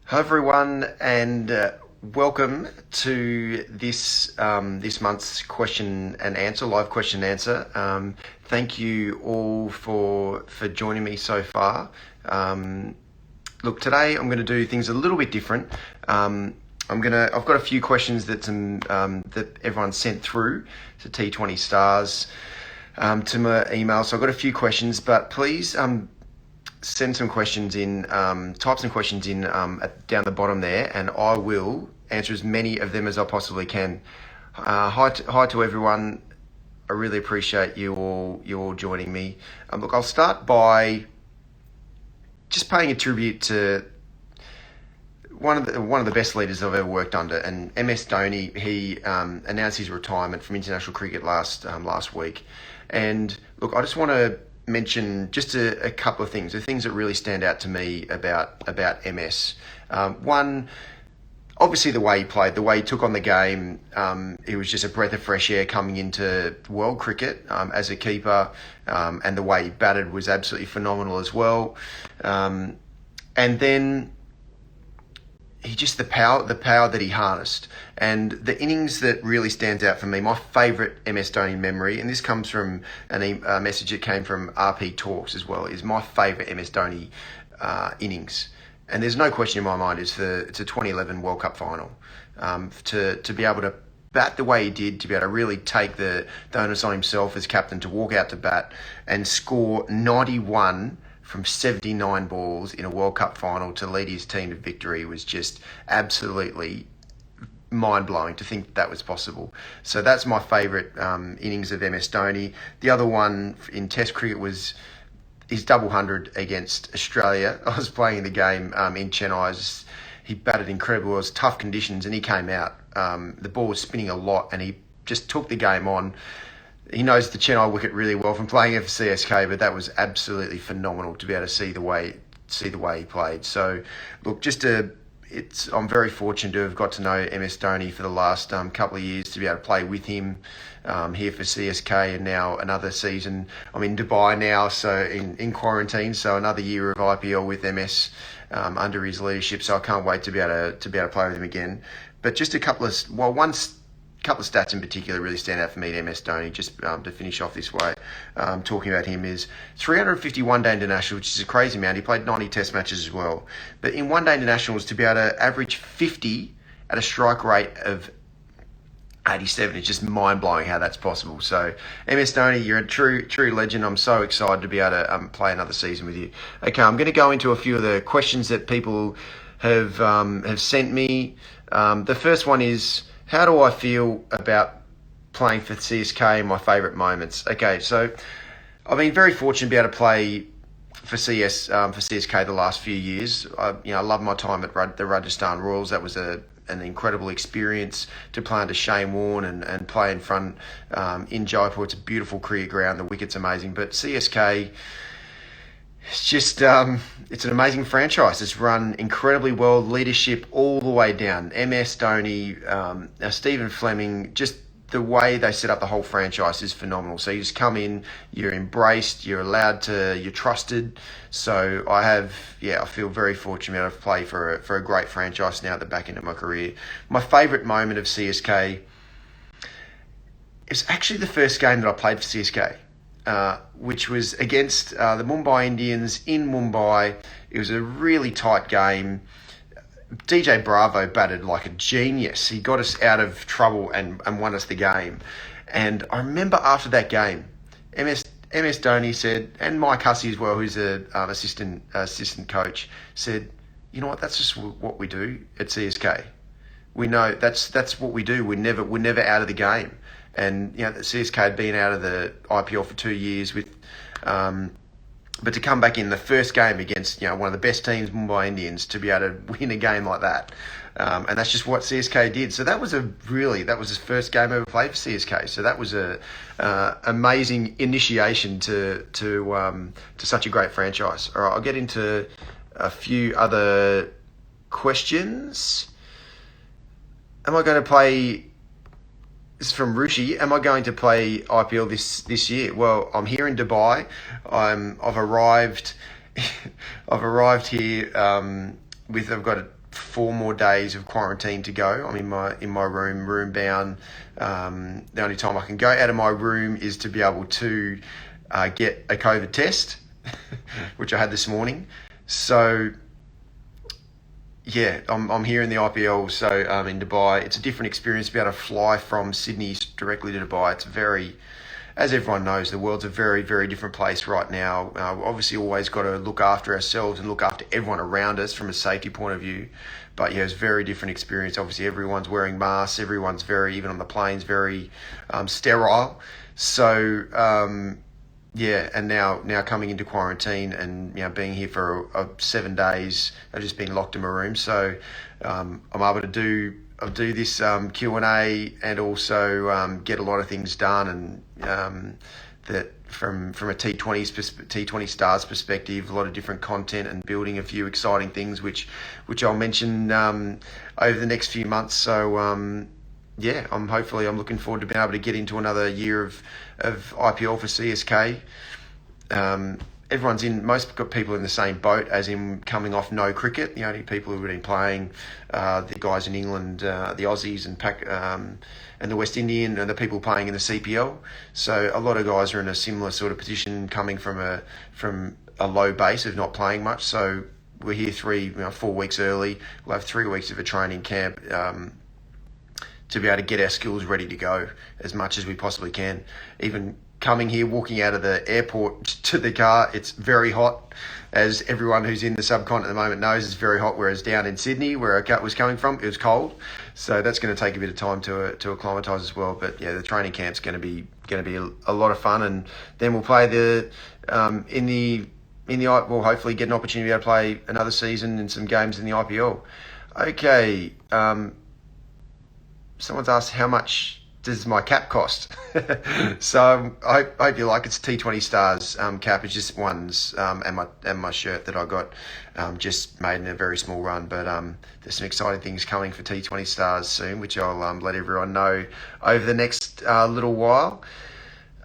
Hello everyone, and welcome to this month's question and answer, live question and answer. Thank you all for joining me so far. Look, today I'm going to do things a little bit different. I've got a few questions that everyone sent through to T20 Stars to my email. So I've got a few questions, but please send some questions in, type some questions in down the bottom there, and I will answer as many of them as I possibly can. Hi to everyone. I really appreciate you all joining me. Look, I'll start by just paying a tribute to one of the best leaders I've ever worked under, and MS Dhoni. He announced his retirement from international cricket last week, and look, I just want to mention just a couple of things, the things that really stand out to me about MS. One, obviously the way he played, the way he took on the game. It was just a breath of fresh air coming into world cricket as a keeper, and the way he batted was absolutely phenomenal as well. And then the power that he harnessed, and the innings that really stands out for me. My favourite MS Dhoni memory, and this comes from a message that came from RP Talks as well, is my favourite MS Dhoni innings, and there's no question in my mind, it's a 2011 World Cup final. To be able to bat the way he did, to be able to really take the onus on himself as captain to walk out to bat and score 91 from 79 balls in a World Cup final to lead his team to victory was just absolutely mind-blowing to think that was possible. So that's my favourite innings of MS Dhoni. The other one in Test cricket was his double hundred against Australia. I was playing the game in Chennai. He batted incredible. It was tough conditions, and he came out. The ball was spinning a lot, and he just took the game on. He knows the Chennai wicket really well from playing for CSK, but that was absolutely phenomenal to be able to see the way he played. So, look, I'm very fortunate to have got to know MS Dhoni for the last couple of years, to be able to play with him here for CSK, and now another season. I'm in Dubai now, so in quarantine, so another year of IPL with MS under his leadership. So I can't wait to be able to play with him again. But just a couple of stats in particular really stand out for me to MS Dhoni, just to finish off this way. Talking about him is 351 day international, which is a crazy amount. He played 90 test matches as well. But in one day internationals, to be able to average 50 at a strike rate of 87, it's just mind-blowing how that's possible. So, MS Dhoni, you're a true legend. I'm so excited to be able to play another season with you. Okay, I'm going to go into a few of the questions that people have sent me. The first one is, how do I feel about playing for CSK in my favourite moments? Okay, so I've been very fortunate to be able to play for CSK the last few years. I love my time at the Rajasthan Royals. That was an incredible experience to play under Shane Warne and play in front in Jaipur. It's a beautiful cricket ground. The wicket's amazing. But CSK, it's just, it's an amazing franchise. It's run incredibly well, leadership all the way down. MS Dhoni, Stephen Fleming, just the way they set up the whole franchise is phenomenal. So you just come in, you're embraced, you're trusted. So I feel very fortunate to play for a great franchise now at the back end of my career. My favourite moment of CSK is actually the first game that I played for CSK. Which was against the Mumbai Indians in Mumbai. It was a really tight game. DJ Bravo batted like a genius. He got us out of trouble and won us the game. And I remember after that game, MS Dhoni said, and Mike Hussey as well, who's an assistant coach, said, "You know what? That's just what we do at CSK. We know that's what we do. We're never out of the game." And the CSK had been out of the IPL for 2 years but to come back in the first game against one of the best teams, Mumbai Indians, to be able to win a game like that, and that's just what CSK did. So that was his first game ever played for CSK. So that was a amazing initiation to such a great franchise. All right, I'll get into a few other questions. Am I going to play? This is from Rushi. Am I going to play IPL this year? Well, I'm here in Dubai. I've arrived here I've got 4 more days of quarantine to go. I'm in my room bound. The only time I can go out of my room is to be able to get a COVID test, which I had this morning. So yeah, I'm here in the IPL, so in Dubai. It's a different experience to be able to fly from Sydney directly to Dubai. It's very, as everyone knows, the world's a very, very different place right now. Obviously, always got to look after ourselves and look after everyone around us from a safety point of view. But yeah, it's a very different experience. Obviously, everyone's wearing masks. Everyone's very, even on the planes, very sterile. So yeah, and now coming into quarantine and being here for 7 days, I've just been locked in my room. So I'm able to do this Q&A and also get a lot of things done, and that from a T20 Stars perspective, a lot of different content and building a few exciting things which I'll mention over the next few months. So yeah, I'm looking forward to being able to get into another year of IPL for CSK. Most people in the same boat, as in coming off no cricket. The only people who've been playing, the guys in England, the Aussies and the West Indian, and the people playing in the CPL. So a lot of guys are in a similar sort of position, coming from a low base of not playing much. So we're here 4 weeks early. We'll have 3 weeks of a training camp to be able to get our skills ready to go as much as we possibly can. Even coming here, walking out of the airport to the car, it's very hot. As everyone who's in the subcontinent at the moment knows, it's very hot, whereas down in Sydney, where I was coming from, it was cold. So that's going to take a bit of time to acclimatise as well. But yeah, the training camp's going to be a lot of fun, and then we'll play we'll hopefully get an opportunity to be able to play another season and some games in the IPL. Okay. Someone's asked, how much does my cap cost? So I hope you like it. It's T20 Stars cap. It's just ones and my shirt that I got just made in a very small run. But there's some exciting things coming for T20 Stars soon, which I'll let everyone know over the next little while.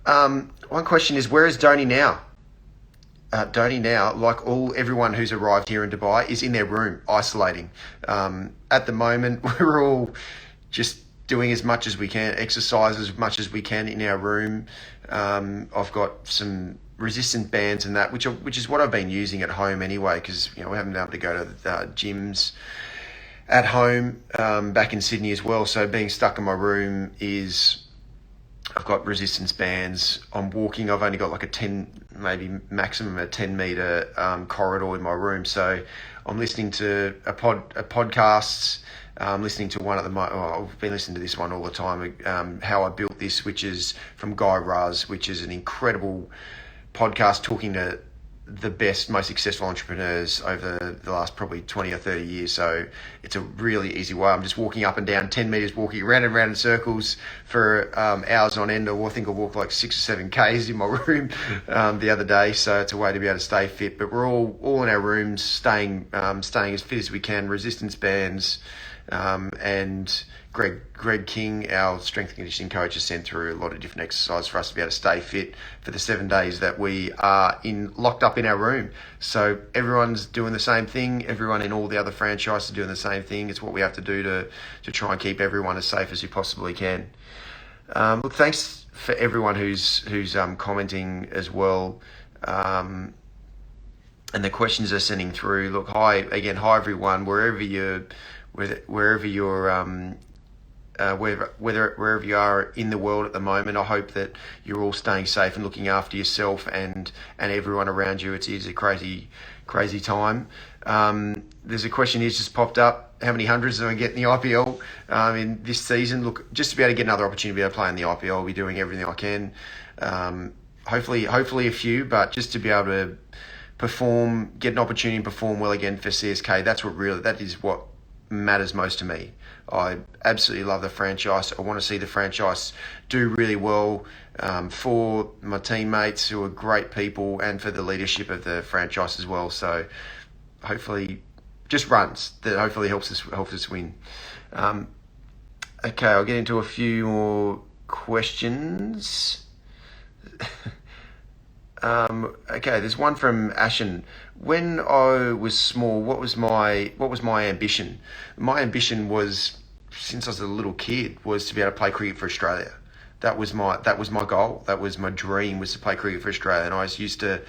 One question is, where is Dhoni now? Dhoni now, like everyone who's arrived here in Dubai, is in their room, isolating. At the moment, we're all just doing as much as we can, exercise as much as we can in our room. I've got some resistant bands and that, which is what I've been using at home anyway, because we haven't been able to go to the gyms at home back in Sydney as well. So being stuck in my room I've got resistance bands. I'm walking. I've only got like a 10, maybe maximum a 10 meter corridor in my room. So I'm listening to podcasts. Listening to one at the moment. I've been listening to this one all the time. How I Built This, which is from Guy Raz, which is an incredible podcast talking to the best, most successful entrepreneurs over the last probably 20 or 30 years. So it's a really easy way. I'm just walking up and down 10 meters, walking around and around in circles for hours on end. I think I walked like 6 or 7 Ks in my room the other day. So it's a way to be able to stay fit. But we're all in our rooms, staying as fit as we can. Resistance bands. And Greg King, our strength and conditioning coach, has sent through a lot of different exercises for us to be able to stay fit for the 7 days that we are locked up in our room. So everyone's doing the same thing. Everyone in all the other franchises are doing the same thing. It's what we have to do to try and keep everyone as safe as you possibly can. Look, thanks for everyone who's commenting as well. And the questions are sending through. Look, hi everyone, wherever you are in the world at the moment. I hope that you're all staying safe and looking after yourself and everyone around you. It is a crazy time. There's a question here's just popped up. How many hundreds do I get in the IPL in this season? Look, just to be able to get another opportunity to be able to play in the IPL, I'll be doing everything I can. Hopefully a few, but just to be able to perform, get an opportunity to perform well again for CSK. That is what matters most to me. I absolutely love the franchise. I want to see the franchise do really well for my teammates who are great people and for the leadership of the franchise as well. So hopefully just runs that hopefully helps us win. Okay, I'll get into a few more questions. Okay, there's one from Ashen. When I was small, what was my ambition? My ambition was, since I was a little kid, was to be able to play cricket for Australia. That was my goal. That was my dream, was to play cricket for Australia. And I used to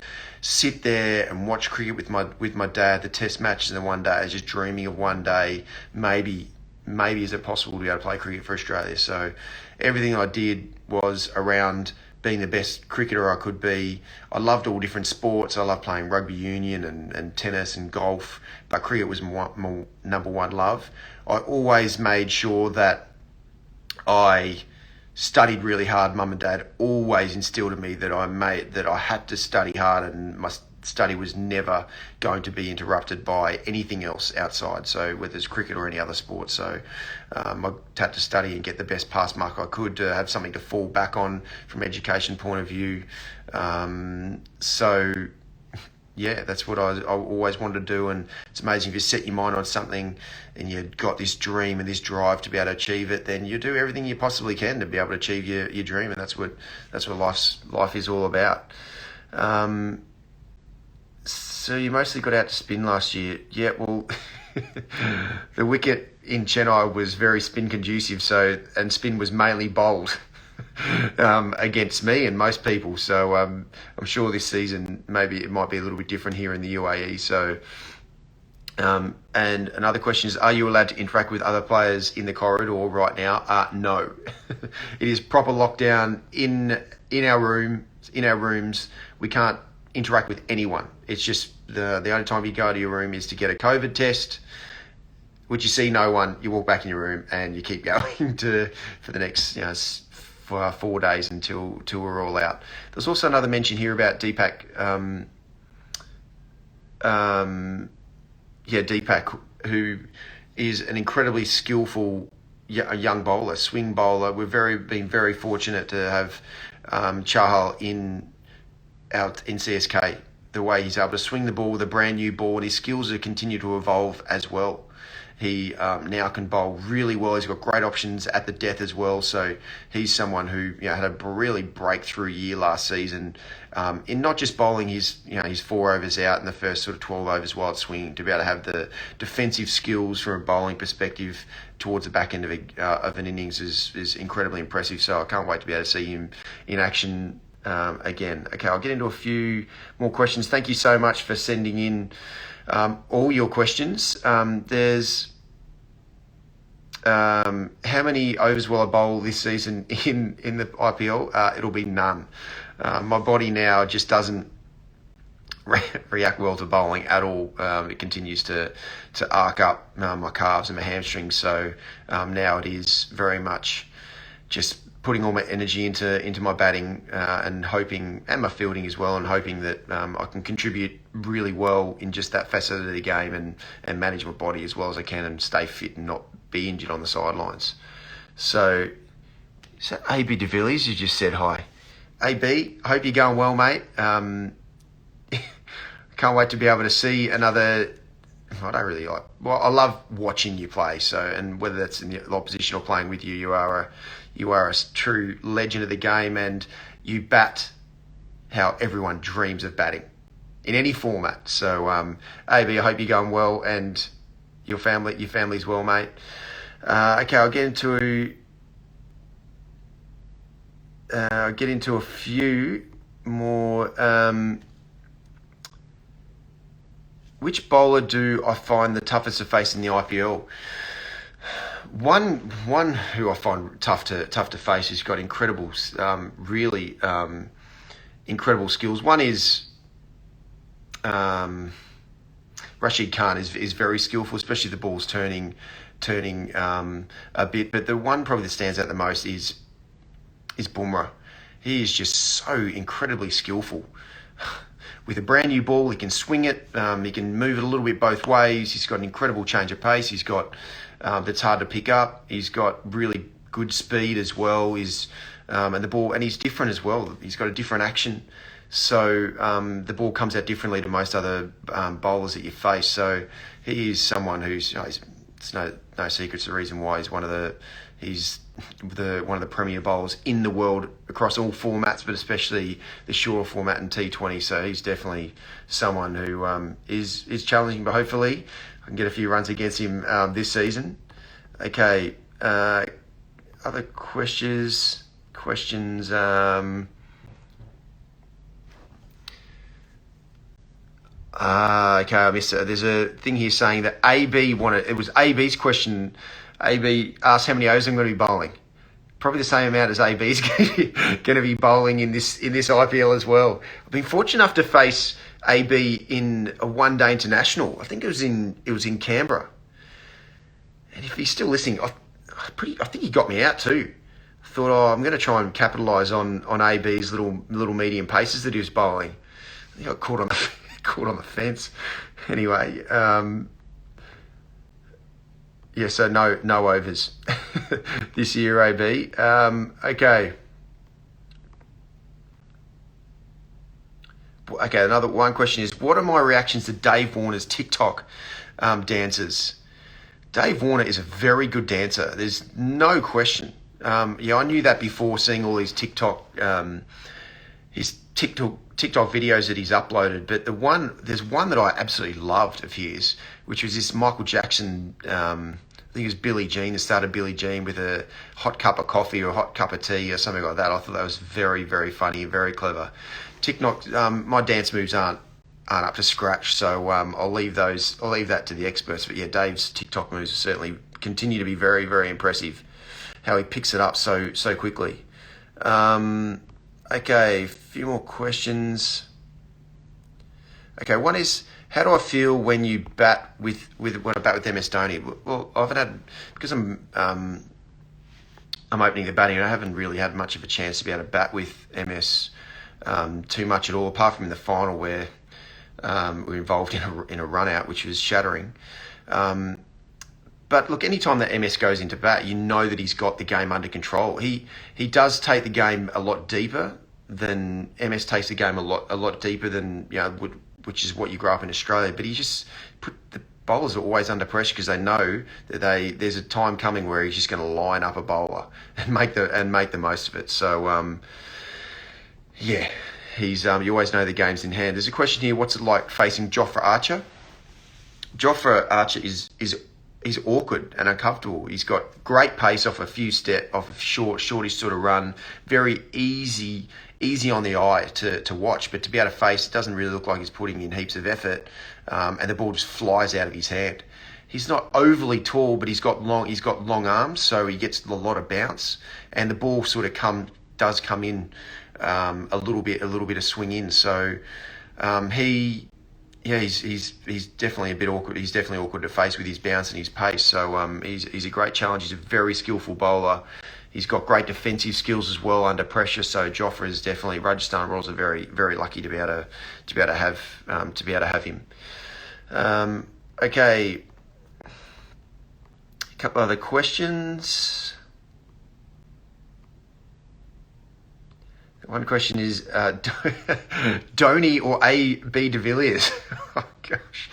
sit there and watch cricket with my dad, the Test matches, and then one day I was just dreaming of one day maybe is it possible to be able to play cricket for Australia. So everything I did was around being the best cricketer I could be. I loved all different sports. I loved playing rugby union and tennis and golf, but cricket was my number one love. I always made sure that I studied really hard. Mum and Dad always instilled in me that I had to study hard, and my study was never going to be interrupted by anything else outside. So whether it's cricket or any other sport, so I had to study and get the best pass mark I could to have something to fall back on from education point of view. So yeah, that's what I always wanted to do. And it's amazing, if you set your mind on something and you've got this dream and this drive to be able to achieve it, then you do everything you possibly can to be able to achieve your dream. And that's what life is all about. So you mostly got out to spin last year. Yeah, well, the wicket in Chennai was very spin conducive, and spin was mainly bowled against me and most people. So I'm sure this season maybe it might be a little bit different here in the UAE. So and another question is, are you allowed to interact with other players in the corridor right now? No. It is proper lockdown in our rooms. We can't interact with anyone. It's just the only time you go to your room is to get a COVID test, which you see no one. You walk back in your room and you keep going for the next for 4 days until we're all out. There's also another mention here about Deepak. Deepak, who is an incredibly skillful young bowler, swing bowler. We've been very fortunate to have Chahal out in CSK. The way he's able to swing the ball with a brand new ball, and his skills have continued to evolve as well. He now can bowl really well. He's got great options at the death as well. So he's someone who had a really breakthrough year last season in not just bowling his 4 overs out in the first sort of 12 overs while it's swinging, to be able to have the defensive skills from a bowling perspective towards the back end of an innings is incredibly impressive. So I can't wait to be able to see him in action again. Okay, I'll get into a few more questions. Thank you so much for sending in all your questions. There's how many overs will I bowl this season in the IPL? It'll be none. My body now just doesn't react well to bowling at all. It continues to arc up my calves and my hamstrings. So now it is very much just putting all my energy into my batting and hoping, and my fielding as well, and hoping that I can contribute really well in just that facet of the game and manage my body as well as I can and stay fit and not be injured on the sidelines. So AB de Villiers, you just said hi. AB, hope you're going well, mate. Can't wait to be able to see another. I don't really like. Well, I love watching you play. So, and whether that's in the opposition or playing with you, you are a true legend of the game, and you bat how everyone dreams of batting in any format. So, AB, I hope you're going well, and your family's well, mate. Okay, I'll get into a few more. Which bowler do I find the toughest to face in the IPL? One who I find tough to face, who's got incredible, really incredible skills. One is Rashid Khan is very skillful, especially the ball's turning a bit. But the one probably that stands out the most is Bumrah. He is just so incredibly skillful. With a brand new ball, he can swing it. He can move it a little bit both ways. He's got an incredible change of pace. He's got that's hard to pick up. He's got really good speed as well. And the ball, and he's different as well. He's got a different action. So the ball comes out differently to most other bowlers that you face. So he is someone who's it's no secret. It's the reason why he's one of the premier bowlers in the world across all formats, but especially the shorter format and T20. So he's definitely someone who is challenging, but hopefully I can get a few runs against him this season. Okay, other questions. Okay, I missed it. There's a thing here saying that AB wanted. It was AB's question. AB asked how many overs I'm going to be bowling. Probably the same amount as AB's going to be bowling in this IPL as well. I've been fortunate enough to face AB in a one-day international. I think it was in Canberra. And if he's still listening, I think he got me out too. I thought, I'm going to try and capitalise on AB's little medium paces that he was bowling. I think I caught on the fence. Anyway, so no overs this year, AB. Okay. Okay, another one question is, what are my reactions to Dave Warner's TikTok dances? Dave Warner is a very good dancer. There's no question. I knew that before seeing all these his TikTok videos that he's uploaded. But there's one that I absolutely loved of his, which was this Michael Jackson. I think it was Billie Jean. It started Billie Jean with a hot cup of coffee or a hot cup of tea or something like that. I thought that was very, very funny and very clever. TikTok, my dance moves aren't up to scratch, so I'll leave that to the experts. But yeah, Dave's TikTok moves certainly continue to be very, very impressive. How he picks it up so quickly. Okay, a few more questions. Okay, one is, how do I feel when you bat when I bat with MS Dhoni? Well, because I'm opening the batting, and I haven't really had much of a chance to be able to bat with MS too much at all, apart from in the final where we were involved in a run out, which was shattering. But look, anytime that MS goes into bat, you know that he's got the game under control. He does take the game a lot deeper than MS takes the game a lot deeper than which is what you grow up in Australia. But the bowlers are always under pressure because they know that there's a time coming where he's just going to line up a bowler and make the most of it. So he's you always know the game's in hand. There's a question here: what's it like facing Jofra Archer? Jofra Archer is awkward and uncomfortable. He's got great pace off a shortish sort of run, very easy on the eye to watch, but to be able to face, it doesn't really look like he's putting in heaps of effort, and the ball just flies out of his hand. He's not overly tall, but he's got long arms, so he gets a lot of bounce, and the ball sort of does come in a little bit of swing in. So he's definitely a bit awkward. He's definitely awkward to face with his bounce and his pace. So he's a great challenge. He's a very skillful bowler. He's got great defensive skills as well under pressure. So Jofra is definitely, Rajasthan Royals are very, very lucky to be able to have him. Okay, a couple other questions. One question is Dhoni or A.B. de Villiers? Oh gosh,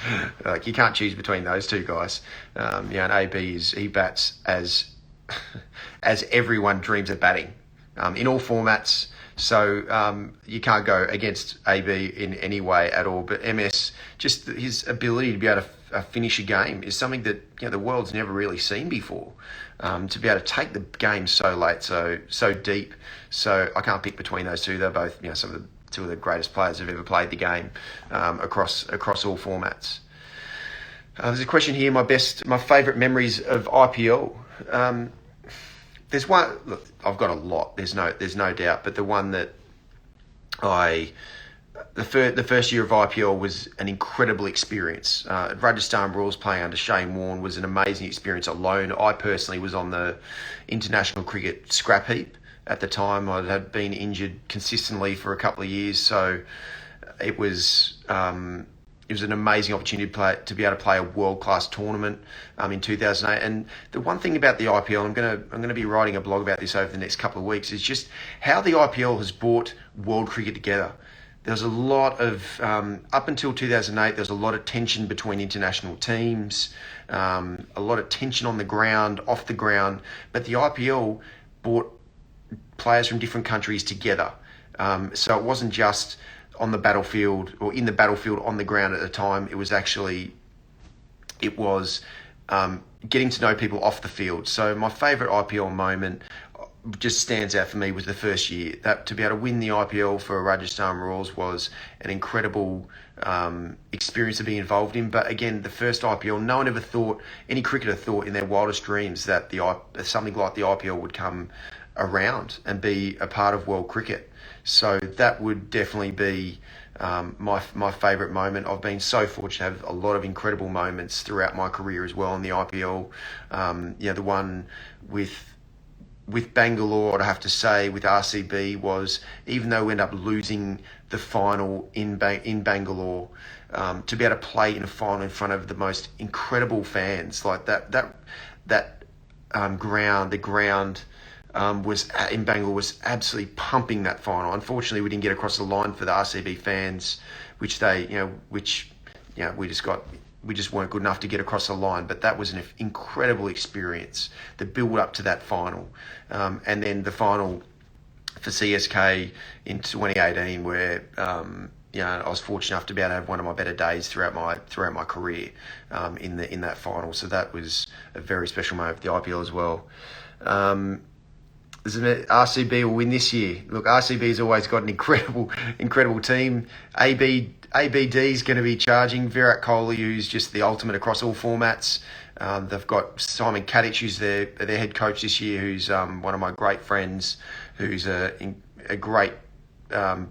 you can't choose between those two guys. And A.B. he bats as everyone dreams of batting in all formats. So you can't go against A.B. in any way at all. But MS, just his ability to be able to finish a game is something that the world's never really seen before. To be able to take the game so late, so deep. So I can't pick between those two. They're both two of the greatest players who've ever played the game across all formats. There's a question here. My favourite memories of IPL. There's one. Look, I've got a lot. There's no doubt. But the one that the first year of IPL was an incredible experience. Rajasthan Royals playing under Shane Warne was an amazing experience alone. I personally was on the international cricket scrap heap at the time. I had been injured consistently for a couple of years, so it was an amazing opportunity to be able to play a world-class tournament in 2008. And the one thing about the IPL, I'm going to be writing a blog about this over the next couple of weeks, is just how the IPL has brought world cricket together. There's a lot of, up until 2008, there was a lot of tension between international teams, a lot of tension on the ground, off the ground. But the IPL brought players from different countries together. So it wasn't just on the battlefield or in the battlefield on the ground at the time. It was getting to know people off the field. So my favourite IPL moment just stands out for me was the first year. That to be able to win the IPL for Rajasthan Royals was an incredible experience to be involved in. But again, the first IPL, no one ever thought, any cricketer thought in their wildest dreams that something like the IPL would come around and be a part of world cricket. So that would definitely be my favourite moment. I've been so fortunate to have a lot of incredible moments throughout my career as well in the IPL. The one with Bangalore, I'd have to say, with RCB was, even though we ended up losing the final in Bangalore, to be able to play in a final in front of the most incredible fans, like that ground, the ground was in Bangalore was absolutely pumping that final. Unfortunately, we didn't get across the line for the RCB fans, we just weren't good enough to get across the line. But that was an incredible experience, the build up to that final, and then the final for CSK in 2018, where I was fortunate enough to be able to have one of my better days throughout my career in that final. So that was a very special moment for the IPL as well. RCB will win this year. Look, RCB's always got an incredible team. ABD is going to be charging Virat Kohli, who's just the ultimate across all formats. They've got Simon Kadic, who's their head coach this year, who's one of my great friends, who's a great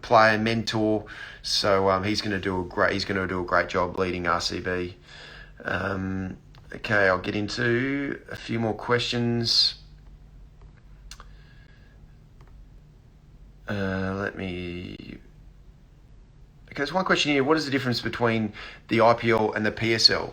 player, mentor. So he's going to do a great job leading RCB. Okay, I'll get into a few more questions. Okay, there's one question here. What is the difference between the IPL and the PSL?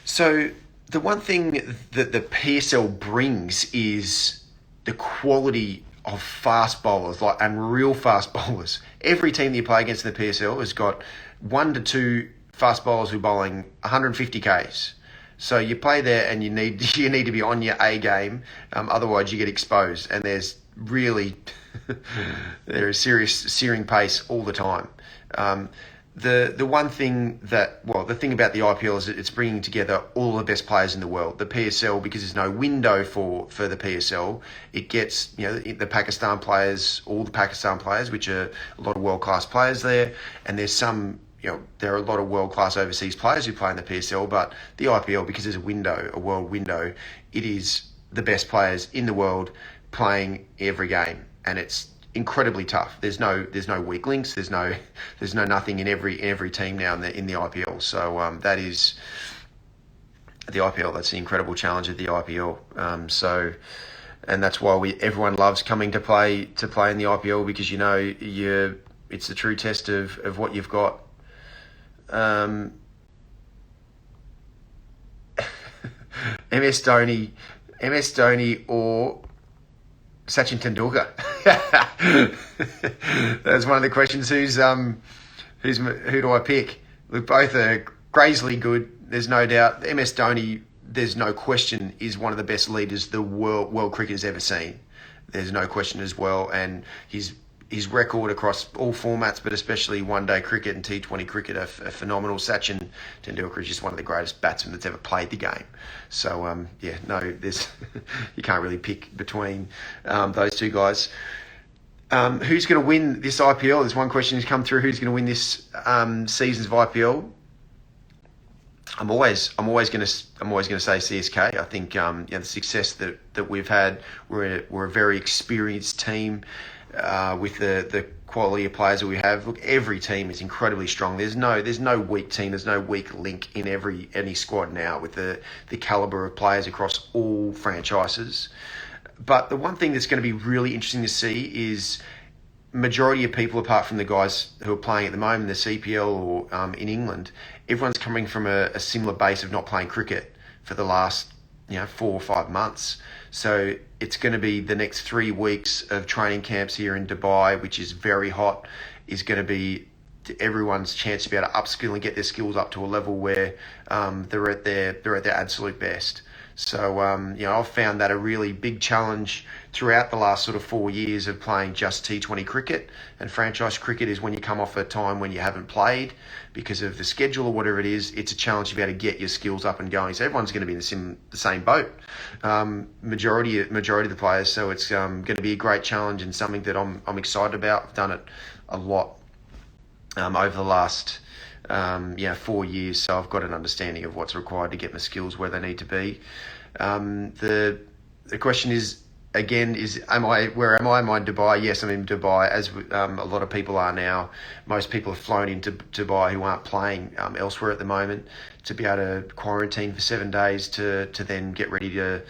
So the one thing that the PSL brings is the quality of fast bowlers, like unreal fast bowlers. Every team that you play against in the PSL has got 1 to 2 fast bowlers who are bowling 150 Ks. So you play there and you need to be on your A game, otherwise you get exposed. And there's really there is serious searing pace all the time. The one thing the thing about the IPL is that it's bringing together all the best players in the world. The PSL, because there's no window for the PSL, it gets the Pakistan players, all the Pakistan players, which are a lot of world class players there, and there's some. There are a lot of world class overseas players who play in the PSL, but the IPL, because there's a world window, it is the best players in the world playing every game, and it's incredibly tough. There's no weak links. There's no nothing in every team now in the IPL. So that is the IPL. That's the incredible challenge of the IPL. And that's why everyone loves coming to play in the IPL, because it's the true test of what you've got. MS Dhoni or Sachin Tendulkar. That's one of the questions. Who do I pick? Look, both are crazily good. There's no doubt. MS Dhoni, there's no question, is one of the best leaders the world cricket has ever seen. There's no question as well, and his record across all formats, but especially one-day cricket and T20 cricket, are phenomenal. Sachin Tendulkar is just one of the greatest batsmen that's ever played the game. So, there's you can't really pick between those two guys. Who's going to win this IPL? There's one question that's come through. Who's going to win this season's of IPL? I'm always going to say CSK. I think the success that we've had, we're a very experienced team. With the quality of players that we have, look, every team is incredibly strong. There's no weak team. There's no weak link in any squad now with the caliber of players across all franchises. But the one thing that's going to be really interesting to see is majority of people, apart from the guys who are playing at the moment, the CPL or in England, everyone's coming from a similar base of not playing cricket for the last 4 or 5 months. So it's going to be the next 3 weeks of training camps here in Dubai, which is very hot, is going to be everyone's chance to be able to upskill and get their skills up to a level where they're at their absolute best. So I've found that a really big challenge throughout the last sort of 4 years of playing just T20 cricket, and franchise cricket is when you come off a time when you haven't played because of the schedule or whatever it is. It's a challenge to be able to get your skills up and going. So everyone's going to be in the same boat, majority of the players. So it's going to be a great challenge and something that I'm excited about. I've done it a lot over the last 4 years, so I've got an understanding of what's required to get my skills where they need to be. The question is, again, where am I? Am I in Dubai? Yes, I'm in Dubai, as a lot of people are now. Most people have flown into Dubai who aren't playing elsewhere at the moment, to be able to quarantine for 7 days to then get ready to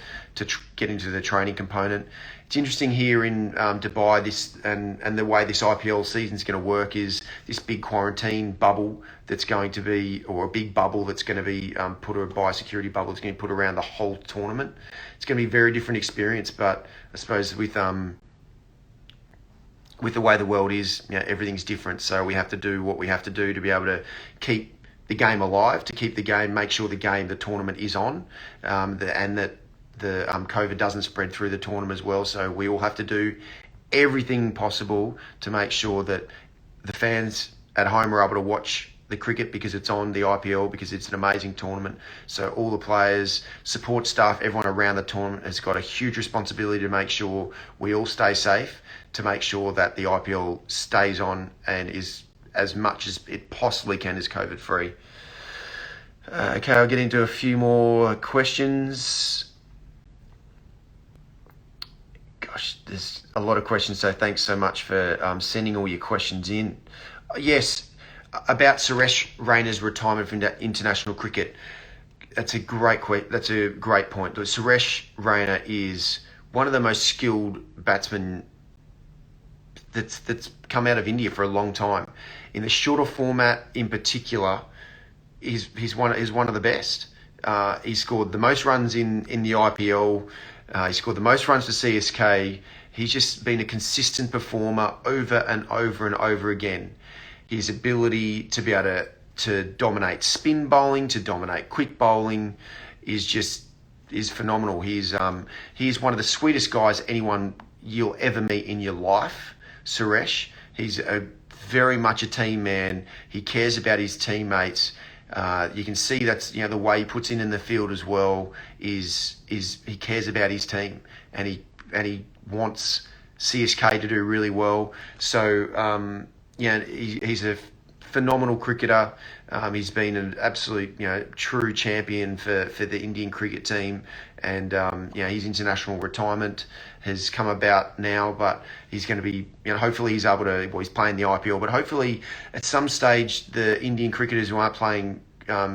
get into the training component. It's interesting here in Dubai, and the way this IPL season is going to work is this big quarantine bubble that's going to be, or a big bubble that's going to be a biosecurity bubble that's going to be put around the whole tournament. It's going to be a very different experience, but I suppose with the way the world is, everything's different. So we have to do what we have to do to be able to keep the game alive, make sure the tournament is on, and that the COVID doesn't spread through the tournament as well. So we all have to do everything possible to make sure that the fans at home are able to watch the cricket because it's on, the IPL, because it's an amazing tournament. So all the players, support staff, everyone around the tournament has got a huge responsibility to make sure we all stay safe, to make sure that the IPL stays on and is, as much as it possibly can, is COVID free. Okay, I'll get into a few more questions. Gosh, there's a lot of questions, so thanks so much for sending all your questions in. Yes, about Suresh Raina's retirement from international cricket. That's a great point. Suresh Raina is one of the most skilled batsmen that's come out of India for a long time. In the shorter format, in particular, he's one of the best. He scored the most runs in the IPL. He scored the most runs for CSK. He's just been a consistent performer over and over and over again. His ability to be able to dominate spin bowling, to dominate quick bowling, is phenomenal. He's one of the sweetest guys anyone you'll ever meet in your life, Suresh. He's very much a team man. He cares about his teammates. You can see that's the way he puts in the field as well. Is he cares about his team, and he wants CSK to do really well. So he's a phenomenal cricketer. He's been an absolute true champion for the Indian cricket team, and his international retirement has come about now, but he's going to be, hopefully he's able to, he's playing the IPL, but hopefully at some stage the Indian cricketers who aren't playing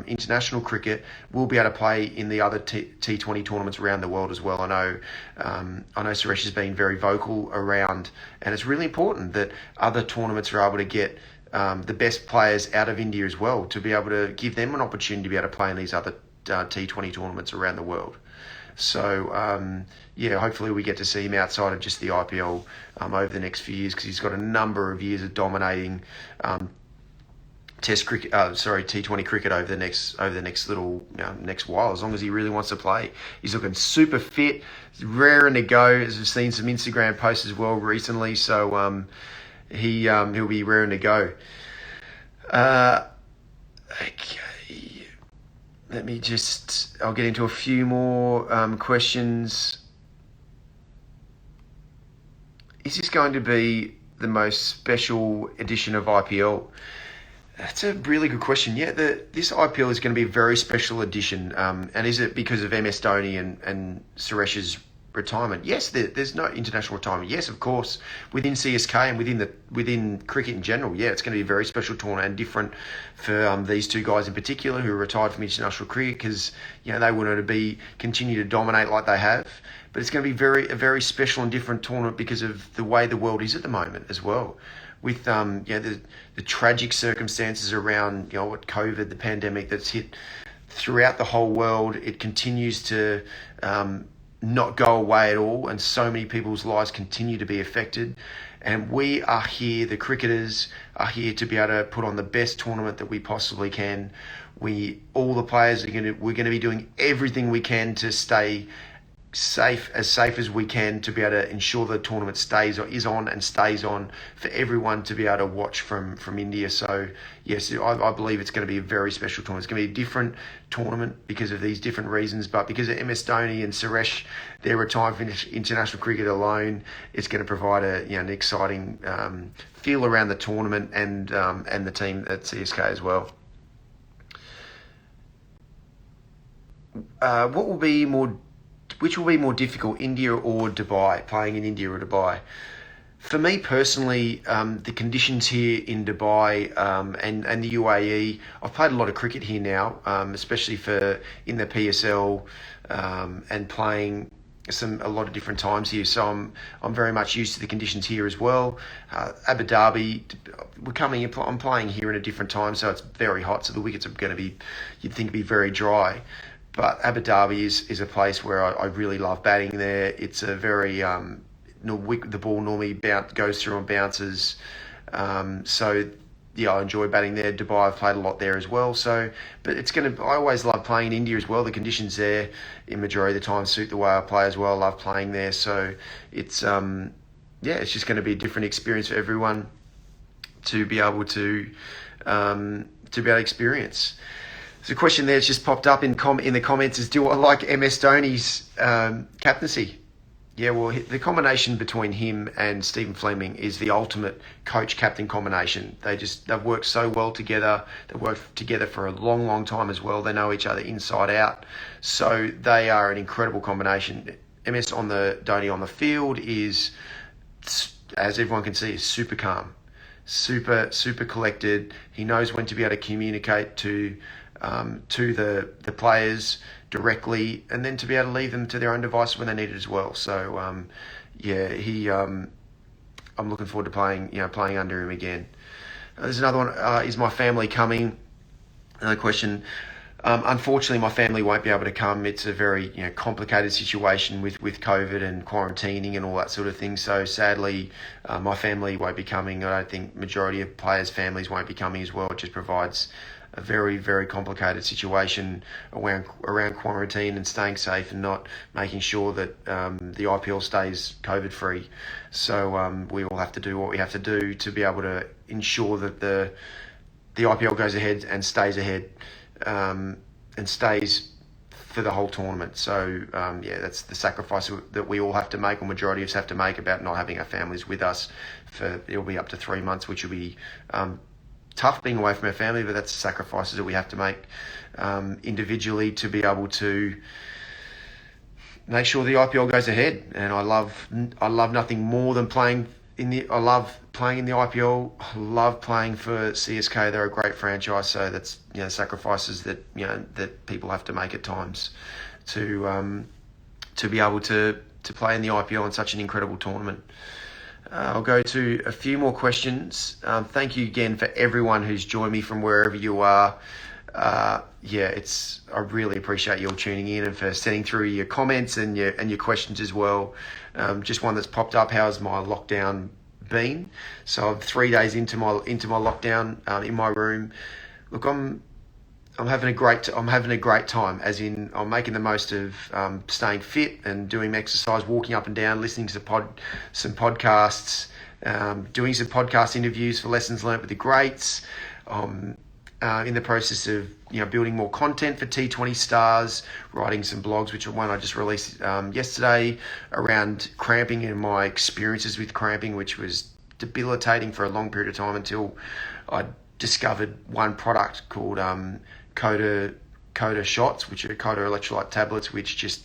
international cricket will be able to play in the other T20 tournaments around the world as well. I know Suresh has been very vocal around, and it's really important that other tournaments are able to get the best players out of India as well, to be able to give them an opportunity to be able to play in these other T20 tournaments around the world. So, hopefully we get to see him outside of just the IPL over the next few years, because he's got a number of years of dominating T20 cricket over the next next while, as long as he really wants to play. He's looking super fit, he's raring to go, as we've seen some Instagram posts as well recently. So he'll be raring to go. Okay. I'll get into a few more questions. Is this going to be the most special edition of IPL? That's a really good question. Yeah, this IPL is going to be a very special edition. And is it because of MS Dhoni and Suresh's retirement? Yes, there's no international retirement. Yes, of course, within CSK and within cricket in general, it's going to be a very special tournament, and different for these two guys in particular who are retired from international cricket, because they wanted to continue to dominate like they have. But it's going to be a very special and different tournament because of the way the world is at the moment as well, with the tragic circumstances around what COVID, the pandemic that's hit throughout the whole world. It continues to not go away at all, and so many people's lives continue to be affected. And we are here, the cricketers are here, to be able to put on the best tournament that we possibly can. All the players we're going to be doing everything we can to stay safe as we can to be able to ensure the tournament is on and stays on for everyone to be able to watch from India. So yes, I believe it's going to be a very special tournament. It's going to be a different tournament because of these different reasons, but because of MS Dhoni and Suresh, their retirement from international cricket alone, it's going to provide an exciting feel around the tournament and the team at CSK as well. Which will be more difficult, India or Dubai, playing in India or Dubai? For me personally, the conditions here in Dubai and the UAE, I've played a lot of cricket here now, especially in the PSL and playing a lot of different times here. So I'm very much used to the conditions here as well. Abu Dhabi, I'm playing here in a different time, so it's very hot. So the wickets are going to be, you'd think, be very dry. But Abu Dhabi is a place where I really love batting there. It's a very the ball normally goes through and bounces. So yeah, I enjoy batting there. Dubai, I've played a lot there as well. So, but I always love playing in India as well. The conditions there, in majority of the time, suit the way I play as well. I love playing there. So it's it's just going to be a different experience for everyone to be able to experience. So the question there that's just popped up in the comments is, do I like MS Dhoni's captaincy? Yeah, well, the combination between him and Stephen Fleming is the ultimate coach-captain combination. They've worked so well together. They've worked together for a long, long time as well. They know each other inside out. So they are an incredible combination. Dhoni on the field is, as everyone can see, is super calm, super collected. He knows when to be able to communicate to the players directly, and then to be able to leave them to their own devices when they need it as well. So I'm looking forward to playing under him again. There's another one. Is my family coming? Another question. Unfortunately, my family won't be able to come. It's a very complicated situation with COVID and quarantining and all that sort of thing. So sadly, my family won't be coming. I don't think majority of players' families won't be coming as well. It just provides a very, very complicated situation around quarantine and staying safe and not making sure that the IPL stays COVID free. So we all have to do what we have to do to be able to ensure that the IPL goes ahead and stays ahead and stays for the whole tournament. So that's the sacrifice that we all have to make, or majority of us have to make, about not having our families with us it'll be up to 3 months, which will be tough being away from our family, but that's the sacrifices that we have to make individually to be able to make sure the IPL goes ahead. And I love nothing more than playing in the IPL. I love playing for CSK. They're a great franchise, so that's sacrifices that that people have to make at times to be able to play in the IPL in such an incredible tournament. I'll go to a few more questions. Thank you again for everyone who's joined me from wherever you are. I really appreciate you all tuning in and for sending through your comments and your questions as well. Just one that's popped up: how's my lockdown been? So I'm 3 days into my lockdown in my room. Look, I'm having a great time. As in, I'm making the most of staying fit and doing exercise, walking up and down, listening to some podcasts, doing some podcast interviews for Lessons Learnt with the Greats. In the process of building more content for T20 Stars, writing some blogs, which one I just released yesterday around cramping and my experiences with cramping, which was debilitating for a long period of time until I discovered one product called Coda shots, which are Coda electrolyte tablets, which just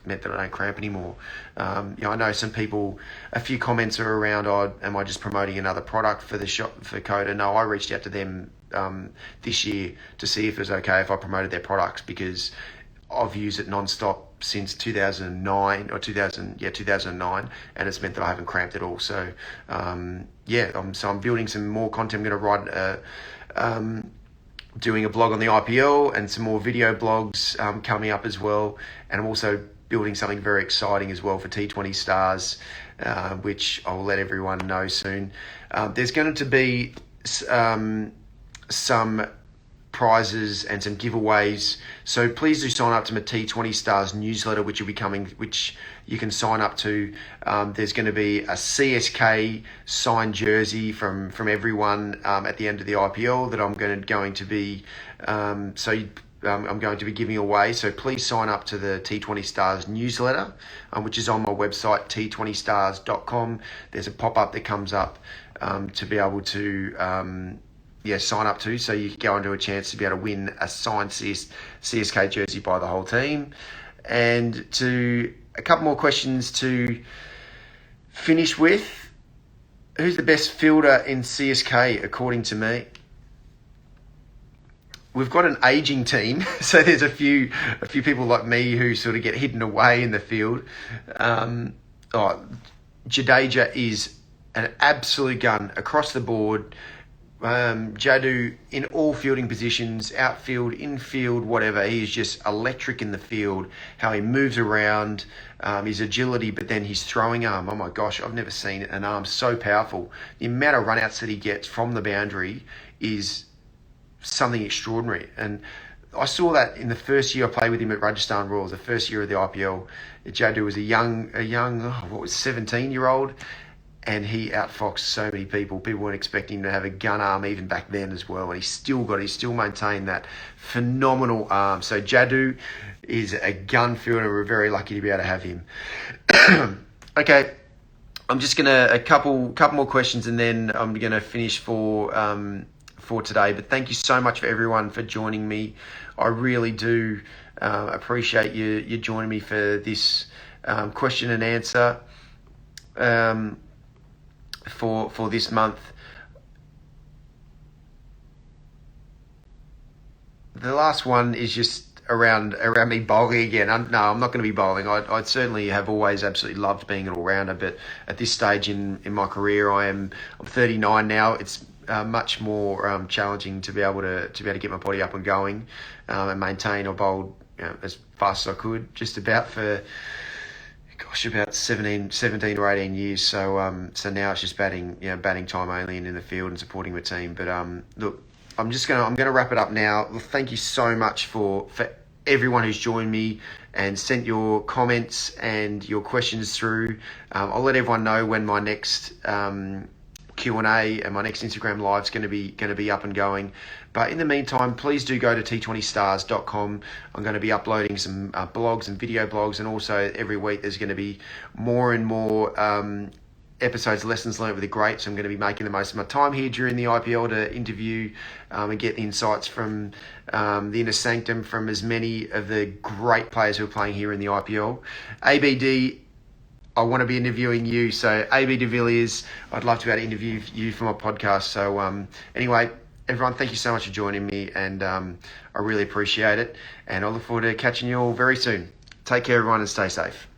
meant that I don't cramp anymore. I know some people, a few comments are around, am I just promoting another product for Coda? No, I reached out to them this year to see if it was okay if I promoted their products, because I've used it non-stop since 2009, and it's meant that I haven't cramped at all. So I'm building some more content. I'm going to write doing a blog on the IPL and some more video blogs coming up as well. And I'm also building something very exciting as well for T20 Stars, which I'll let everyone know soon. There's going to be some prizes and some giveaways. So please do sign up to my T20 Stars newsletter, which will be coming, which you can sign up to. There's going to be a CSK signed jersey from everyone at the end of the IPL that I'm going to be I'm going to be giving away. So please sign up to the T20 Stars newsletter, which is on my website, t20stars.com. There's a pop-up that comes up to be able to sign up to, so you go into a chance to be able to win a signed CSK jersey by the whole team. And to a couple more questions to finish with. Who's the best fielder in CSK according to me? We've got an aging team, so there's a few people like me who sort of get hidden away in the field. Jadeja is an absolute gun across the board. Jadu in all fielding positions, outfield, infield, whatever. He is just electric in the field. How he moves around, his agility, but then his throwing arm. Oh my gosh, I've never seen an arm so powerful. The amount of runouts that he gets from the boundary is something extraordinary. And I saw that in the first year I played with him at Rajasthan Royals, the first year of the IPL. Jadu was a young 17-year-old. And he outfoxed so many people. People weren't expecting him to have a gun arm even back then as well. And he still maintained that phenomenal arm. So Jadu is a gun fielder. We're very lucky to be able to have him. Okay, I'm just gonna a couple more questions and then I'm gonna finish for today. But thank you so much for everyone for joining me. I really do appreciate you joining me for this question and answer. For this month. The last one is just around me bowling again. I'm not going to be bowling. I certainly have always absolutely loved being an all-rounder, but at this stage in my career, I'm 39 now. It's much more challenging to be able to get my body up and going and maintain. I bowled as fast as I could, just about for about 17 or 18 years. So now it's just batting time only and in the field and supporting my team. But look, I'm going to wrap it up now. Thank you so much for everyone who's joined me and sent your comments and your questions through. I'll let everyone know when my next Q&A and my next Instagram live is going to be up and going. But in the meantime, please do go to t20stars.com. I'm going to be uploading some blogs and video blogs, and also every week there's going to be more and more episodes, lessons learned with the greats. I'm going to be making the most of my time here during the IPL to interview and get insights from the inner sanctum from as many of the great players who are playing here in the IPL. ABD, I want to be interviewing you. So AB de Villiers, I'd love to be able to interview you for my podcast. So anyway, everyone, thank you so much for joining me, and I really appreciate it. And I look forward to catching you all very soon. Take care, everyone, and stay safe.